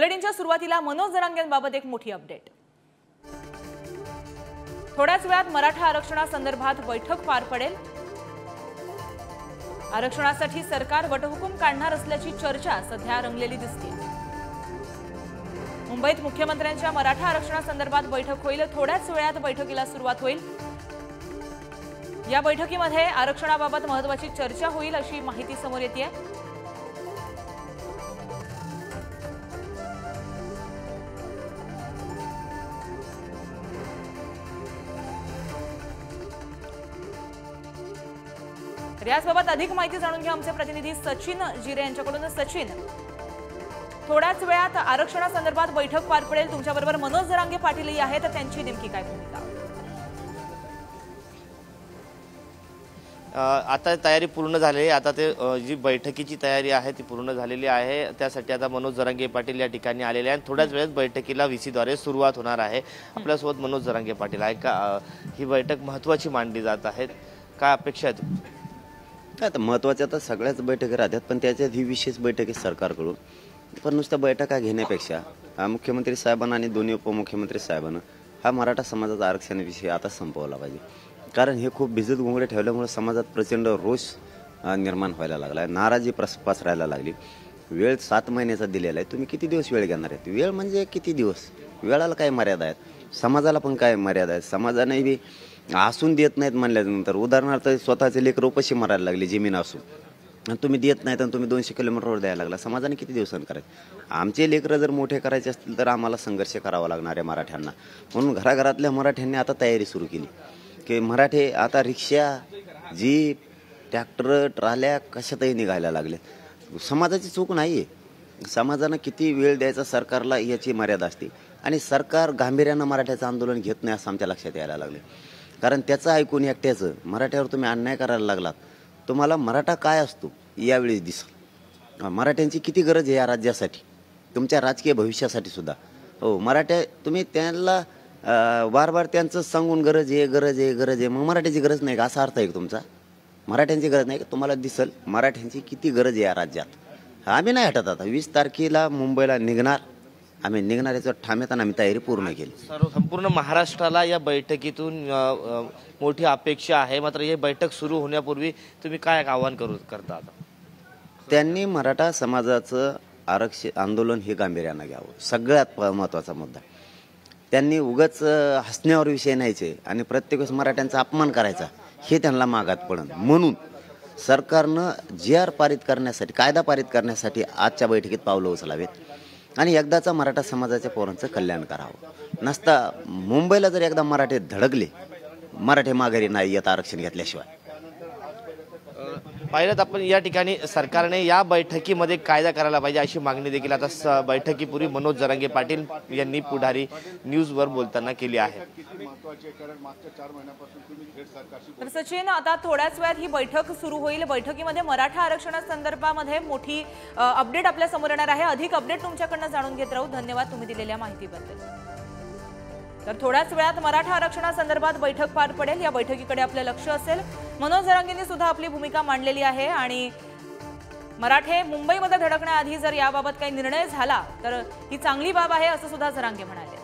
बुलेटिनच्या सुरुवातीला मनोज जरांगेंबाबत एक मोठी अपडेट। थोड्याच वेळात मराठा आरक्षणासंदर्भात बैठक पार पडेल। आरक्षणासाठी सरकार वटहुकूम काढणार असल्याची चर्चा सध्या रंगलेली दिसते। मुंबईत मुख्यमंत्र्यांच्या मराठा आरक्षणासंदर्भात बैठक होईल। थोड्याच वेळात बैठकीला सुरुवात होईल। या बैठकीमध्ये आरक्षणाबाबत महत्त्वाची चर्चा होईल अशी माहिती समोर येते। याबाबत अधिक माहिती जाणून घ्या आमचे प्रतिनिधी सचिन जिरे यांच्याकडून। सचिन, थोड्याच वेळात आरक्षणासंदर्भात बैठक पार पडेल, तुमच्याबरोबर मनोज जरांगे पाटीलही आहेत, तर त्यांची नेमकी काय भूमिका? आता तयारी पूर्ण झाली आहे। आता ते जी बैठकीची तयारी आहे ती पूर्ण झालेली आहे। त्यासाठी आता मनोज जरांगे पाटील या ठिकाणी आलेले आहेत। थोड्याच वेळात बैठकीला व्हीसीद्वारे सुरुवात होणार आहे। आपल्यासोबत मनोज जरांगे पाटील आहे का? ही बैठक महत्त्वाची मानली जात आहे, काय अपेक्षा आहेत? आता महत्त्वाच्या तर सगळ्याच बैठकी राहतात, पण त्याच्यात ही विशेष बैठक आहे सरकारकडून। पण नुसत्या बैठका घेण्यापेक्षा मुख्यमंत्री साहेबांना आणि दोन्ही उपमुख्यमंत्री साहेबांना हा मराठा समाजाचा आरक्षणाविषयी आता संपवला पाहिजे। कारण हे खूप भिजत घोंगडे ठेवल्यामुळे समाजात प्रचंड रोष निर्माण व्हायला लागला आहे, नाराजी पसरायला लागली। वेळ 7 महिन्याचा दिलेला आहे, तुम्ही किती दिवस वेळ घेणार आहेत? वेळ म्हणजे किती दिवस? वेळाला काय मर्यादा आहेत? समाजाला पण काय मर्यादा आहेत? समाजाने बी असून देत नाहीत म्हणल्यानंतर, उदाहरणार्थ स्वतःचे लेकरं उपाशी मारायला लागले जमीन असून, आणि तुम्ही देत नाहीत आणि तुम्ही 200 किलोमीटरवर द्यायला लागला, समाजाने किती दिवसांनी करायचं? आमचे लेकरं जर मोठे करायचे असतील तर आम्हाला संघर्ष करावा लागणार आहे मराठ्यांना। म्हणून घराघरातल्या मराठ्यांनी आता तयारी सुरू केली की मराठे आता रिक्षा, जीप, ट्रॅक्टर, ट्राल्या कशातही निघायला लागले। समाजाची चूक नाही आहे, समाजानं किती वेळ द्यायचा सरकारला याची मर्यादा असते, आणि सरकार गांभीर्यानं मराठ्याचं आंदोलन घेत नाही असं आमच्या लक्षात यायला लागले। कारण त्याचं ऐकून एकट्याचं मराठ्यावर तुम्ही अन्याय करायला लागलात, तुम्हाला मराठा काय असतो यावेळी दिसेल। मराठ्यांची किती गरज आहे या राज्यासाठी, तुमच्या राजकीय भविष्यासाठी सुद्धा। हो, मराठ्या तुम्ही त्यांना वारंवार त्यांचं सांगून गरज आहे गरज आहे गरज आहे, मग मराठ्याची गरज नाही का असा अर्थ आहे तुमचा? मराठ्यांची गरज नाही का? तुम्हाला दिसेल मराठ्यांची किती गरज आहे या राज्यात। आम्ही नाही हटत, आता 20 तारखेला मुंबईला निघणार, आम्ही निघणार याचं ठाम्यात आम्ही तयारी पूर्ण केली। संपूर्ण महाराष्ट्राला या बैठकीतून मोठी अपेक्षा आहे, मात्र ही बैठक सुरू होण्यापूर्वी तुम्ही काय आवाहन करता? आता त्यांनी मराठा समाजाचं आरक्षण आंदोलन हे गांभीर्यानं घ्यावं, सगळ्यात महत्त्वाचा मुद्दा। त्यांनी उगाच हसण्यावर विषय न्यायचे आणि प्रत्येक वेळेस मराठ्यांचा अपमान करायचा हे त्यांना मागात पडन। म्हणून सरकारनं GR पारित करण्यासाठी, कायदा पारित करण्यासाठी आजच्या बैठकीत पावलं उचलावेत आणि एकदाचा मराठा समाजाच्या पोरांचं कल्याण करावं। नसता मुंबईला जर एकदा मराठे धडकले, मराठे माघारी नाही येत आरक्षण घेतल्याशिवाय। पाहिलं आपण या ठिकाणी सरकारने या बैठकीमध्ये कायदा करायला पाहिजे अशी मागणी देखील आता बैठकीपूर्वी मनोज जरांगे पाटील यांनी पुढारी न्यूजवर बोलताना केली आहे। तर सचिन, आता थोड्याच वेळात ही बैठक सुरू होईल। बैठकीमध्ये मराठा आरक्षणासंदर्भामध्ये मोठी अपडेट आपल्या समोर येणार आहे। अधिक अपडेट तुमच्याकडनं जाणून घेत राहू। धन्यवाद तुम्ही दिलेल्या माहितीबद्दल। तर थोड्याच वेळात मराठा आरक्षणासंदर्भात बैठक पार पडेल, या बैठकीकडे आपलं लक्ष असेल। मनोज जरांगेंनी सुद्धा आपली भूमिका मांडलेली आहे आणि मराठे मुंबईमध्ये धडकण्याआधी जर याबाबत काही निर्णय झाला तर ही चांगली बाब आहे असं सुद्धा जरांगे म्हणाले।